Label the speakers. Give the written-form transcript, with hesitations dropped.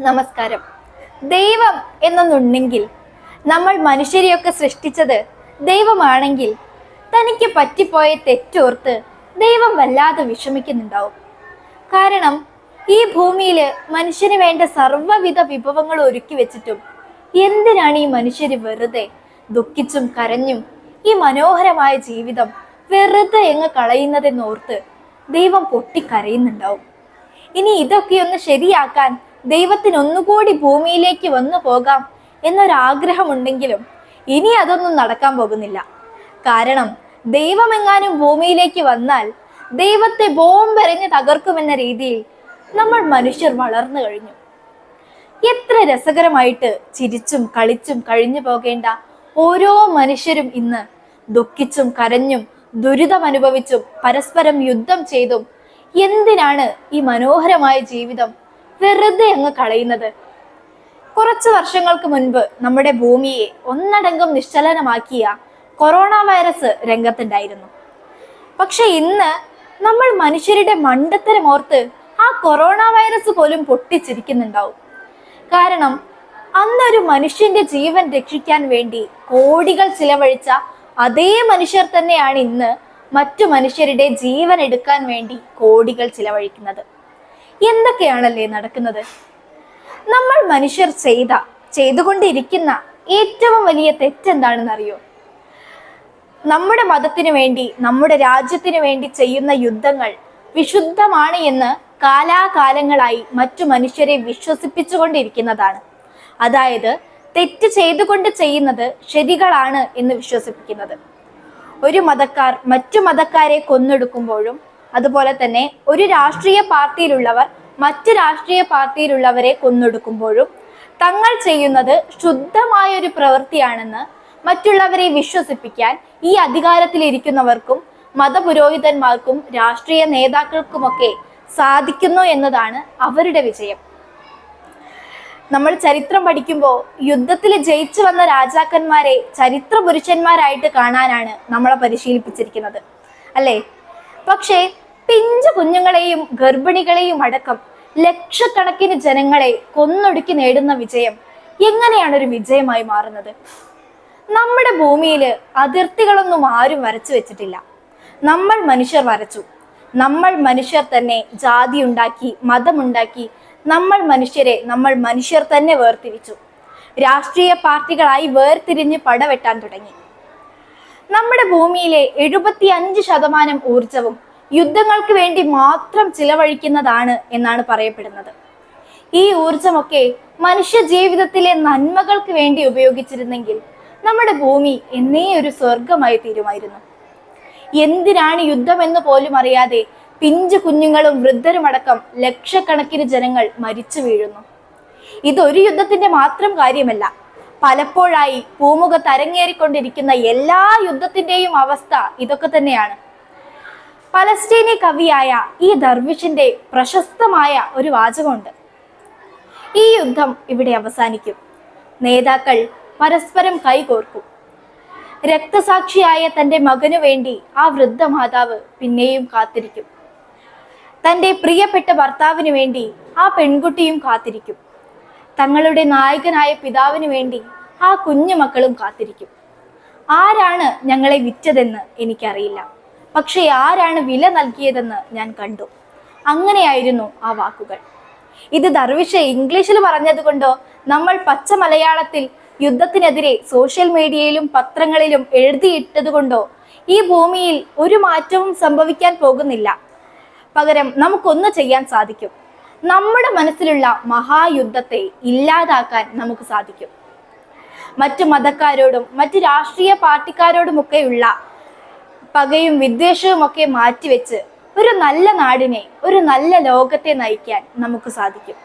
Speaker 1: നമസ്കാരം. ദൈവം എന്നൊന്നുണ്ടെങ്കിൽ, നമ്മൾ മനുഷ്യരെയൊക്കെ സൃഷ്ടിച്ചത് ദൈവമാണെങ്കിൽ, തനിക്ക് പറ്റിപ്പോയ തെറ്റോർത്ത് ദൈവം വല്ലാതെ വിഷമിക്കുന്നുണ്ടാവും. കാരണം ഈ ഭൂമിയിൽ മനുഷ്യന് വേണ്ട സർവ്വവിധ വിഭവങ്ങൾ ഒരുക്കി വെച്ചിട്ടും എന്തിനാണ് ഈ മനുഷ്യര് വെറുതെ ദുഃഖിച്ചും കരഞ്ഞും ഈ മനോഹരമായ ജീവിതം വെറുതെ എങ്ങ് കളയുന്നതെന്നോർത്ത് ദൈവം പൊട്ടിക്കരയുന്നുണ്ടാവും. ഇനി ഇതൊക്കെ ഒന്ന് ശരിയാക്കാൻ ദൈവത്തിന് ഒന്നുകൂടി ഭൂമിയിലേക്ക് വന്നു പോകാം എന്നൊരാഗ്രഹമുണ്ടെങ്കിലും ഇനി അതൊന്നും നടക്കാൻ പോകുന്നില്ല. കാരണം ദൈവമെങ്ങാനും ഭൂമിയിലേക്ക് വന്നാൽ ദൈവത്തെ ബോംബെറിഞ്ഞ് തകർക്കുമെന്ന രീതിയിൽ നമ്മൾ മനുഷ്യർ വളർന്നു കഴിഞ്ഞു. എത്ര രസകരമായിട്ട് ചിരിച്ചും കളിച്ചും കഴിഞ്ഞു പോകേണ്ട ഓരോ മനുഷ്യരും ഇന്ന് ദുഃഖിച്ചും കരഞ്ഞും ദുരിതമനുഭവിച്ചും പരസ്പരം യുദ്ധം ചെയ്തും എന്തിനാണ് ഈ മനോഹരമായ ജീവിതം വെറുതെ അങ്ങ് കളയുന്നത്? കുറച്ച് വർഷങ്ങൾക്ക് മുൻപ് നമ്മുടെ ഭൂമിയെ ഒന്നടങ്കം നിശ്ചലനമാക്കിയ കൊറോണ വൈറസ് രംഗത്തുണ്ടായിരുന്നു. പക്ഷെ ഇന്ന് നമ്മൾ മനുഷ്യരുടെ മണ്ടത്തരമോർത്ത് ആ കൊറോണ വൈറസ് പോലും പൊട്ടിച്ചിരിക്കുന്നുണ്ടാവും. കാരണം അന്നൊരു മനുഷ്യന്റെ ജീവൻ രക്ഷിക്കാൻ വേണ്ടി കോടികൾ ചിലവഴിച്ച അതേ മനുഷ്യർ തന്നെയാണ് ഇന്ന് മറ്റു മനുഷ്യരുടെ ജീവൻ എടുക്കാൻ വേണ്ടി കോടികൾ ചിലവഴിക്കുന്നത്. എന്തൊക്കെയാണല്ലേ നടക്കുന്നത്? നമ്മൾ മനുഷ്യർ ചെയ്തുകൊണ്ടിരിക്കുന്ന ഏറ്റവും വലിയ തെറ്റെന്താണെന്നറിയോ? നമ്മുടെ മതത്തിനു വേണ്ടി, നമ്മുടെ രാജ്യത്തിനു വേണ്ടി ചെയ്യുന്ന യുദ്ധങ്ങൾ വിശുദ്ധമാണ് എന്ന് കാലാകാലങ്ങളായി മറ്റു മനുഷ്യരെ വിശ്വസിപ്പിച്ചുകൊണ്ടിരിക്കുന്നതാണ്. അതായത് തെറ്റ് ചെയ്തുകൊണ്ട് ചെയ്യുന്നത് ശരികളാണ് എന്ന് വിശ്വസിപ്പിക്കുന്നത്. ഒരു മതക്കാർ മറ്റു മതക്കാരെ കൊന്നൊടുക്കുമ്പോഴും, അതുപോലെ തന്നെ ഒരു രാഷ്ട്രീയ പാർട്ടിയിലുള്ളവർ മറ്റു രാഷ്ട്രീയ പാർട്ടിയിലുള്ളവരെ കൊന്നൊടുക്കുമ്പോഴും തങ്ങൾ ചെയ്യുന്നത് ശുദ്ധമായ ഒരു പ്രവൃത്തിയാണെന്ന് മറ്റുള്ളവരെ വിശ്വസിപ്പിക്കാൻ ഈ അധികാരത്തിലിരിക്കുന്നവർക്കും മതപുരോഹിതന്മാർക്കും രാഷ്ട്രീയ നേതാക്കൾക്കുമൊക്കെ സാധിക്കുന്നു എന്നതാണ് അവരുടെ വിജയം. നമ്മൾ ചരിത്രം പഠിക്കുമ്പോൾ യുദ്ധത്തിൽ ജയിച്ചു വന്ന രാജാക്കന്മാരെ ചരിത്ര പുരുഷന്മാരായിട്ട് കാണാനാണ് നമ്മളെ പരിശീലിപ്പിച്ചിരിക്കുന്നത്, അല്ലേ? പക്ഷേ പിഞ്ചു കുഞ്ഞുങ്ങളെയും ഗർഭിണികളെയും അടക്കം ലക്ഷക്കണക്കിന് ജനങ്ങളെ കൊന്നൊടുക്കി നേടുന്ന വിജയം എങ്ങനെയാണ് ഒരു വിജയമായി മാറുന്നത്? നമ്മുടെ ഭൂമിയിൽ അതിർത്തികളൊന്നും ആരും വരച്ചു വെച്ചിട്ടില്ല. നമ്മൾ മനുഷ്യർ വരച്ചു. നമ്മൾ മനുഷ്യർ തന്നെ ജാതി ഉണ്ടാക്കി, മതമുണ്ടാക്കി, നമ്മൾ മനുഷ്യർ തന്നെ വേർതിരിച്ചു. രാഷ്ട്രീയ പാർട്ടികളായി വേർതിരിഞ്ഞ് പടവെട്ടാൻ തുടങ്ങി. നമ്മുടെ ഭൂമിയിലെ 75% ഊർജവും യുദ്ധങ്ങൾക്ക് വേണ്ടി മാത്രം ചിലവഴിക്കുന്നതാണ് എന്നാണ് പറയപ്പെടുന്നത്. ഈ ഊർജമൊക്കെ മനുഷ്യ ജീവിതത്തിലെ നന്മകൾക്ക് വേണ്ടി ഉപയോഗിച്ചിരുന്നെങ്കിൽ നമ്മുടെ ഭൂമി എന്നേ ഒരു സ്വർഗമായി തീരുമായിരുന്നു. എന്തിനാണ് യുദ്ധം എന്ന് പോലും അറിയാതെ പിഞ്ചു കുഞ്ഞുങ്ങളും വൃദ്ധരുമടക്കം ലക്ഷക്കണക്കിന് ജനങ്ങൾ മരിച്ചു വീഴുന്നു. ഇതൊരു യുദ്ധത്തിന്റെ മാത്രം കാര്യമല്ല. പലപ്പോഴായി ഭൂമുഖത്ത് അരങ്ങേറിക്കൊണ്ടിരിക്കുന്ന എല്ലാ യുദ്ധത്തിന്റെയും അവസ്ഥ ഇതൊക്കെ തന്നെയാണ്. പലസ്തീനി കവിയായ ഈ ദർവിഷിന്റെ പ്രശസ്തമായ ഒരു വാചകമുണ്ട്: ഈ യുദ്ധം ഇവിടെ അവസാനിക്കും, നേതാക്കൾ പരസ്പരം കൈകോർക്കും. രക്തസാക്ഷിയായ തൻ്റെ മകനു വേണ്ടി ആ വൃദ്ധ മാതാവ് പിന്നെയും കാത്തിരിക്കും. തൻ്റെ പ്രിയപ്പെട്ട ഭർത്താവിന് വേണ്ടി ആ പെൺകുട്ടിയും കാത്തിരിക്കും. തങ്ങളുടെ നായകനായ പിതാവിന് വേണ്ടി ആ കുഞ്ഞു മക്കളും കാത്തിരിക്കും. ആരാണ് ഞങ്ങളെ വിറ്റതെന്ന് എനിക്കറിയില്ല, പക്ഷേ ആരാണ് വില നൽകിയതെന്ന് ഞാൻ കണ്ടു. അങ്ങനെയായിരുന്നു ആ വാക്കുകൾ. ഇത് ദർവിഷ് ഇംഗ്ലീഷിൽ പറഞ്ഞത് കൊണ്ടോ നമ്മൾ പച്ച മലയാളത്തിൽ യുദ്ധത്തിനെതിരെ സോഷ്യൽ മീഡിയയിലും പത്രങ്ങളിലും എഴുതിയിട്ടത് കൊണ്ടോ ഈ ഭൂമിയിൽ ഒരു മാറ്റവും സംഭവിക്കാൻ പോകുന്നില്ല. പകരം നമുക്കൊന്ന് ചെയ്യാൻ സാധിക്കും. നമ്മുടെ മനസ്സിലുള്ള മഹായുദ്ധത്തെ ഇല്ലാതാക്കാൻ നമുക്ക് സാധിക്കും. മറ്റു മതക്കാരോടും മറ്റു രാഷ്ട്രീയ പാർട്ടിക്കാരോടുമൊക്കെയുള്ള പകയും വിദ്വേഷവും ഒക്കെ മാറ്റിവെച്ച് ഒരു നല്ല നാടിനെ, ഒരു നല്ല ലോകത്തെ നയിക്കാൻ നമുക്ക് സാധിക്കും.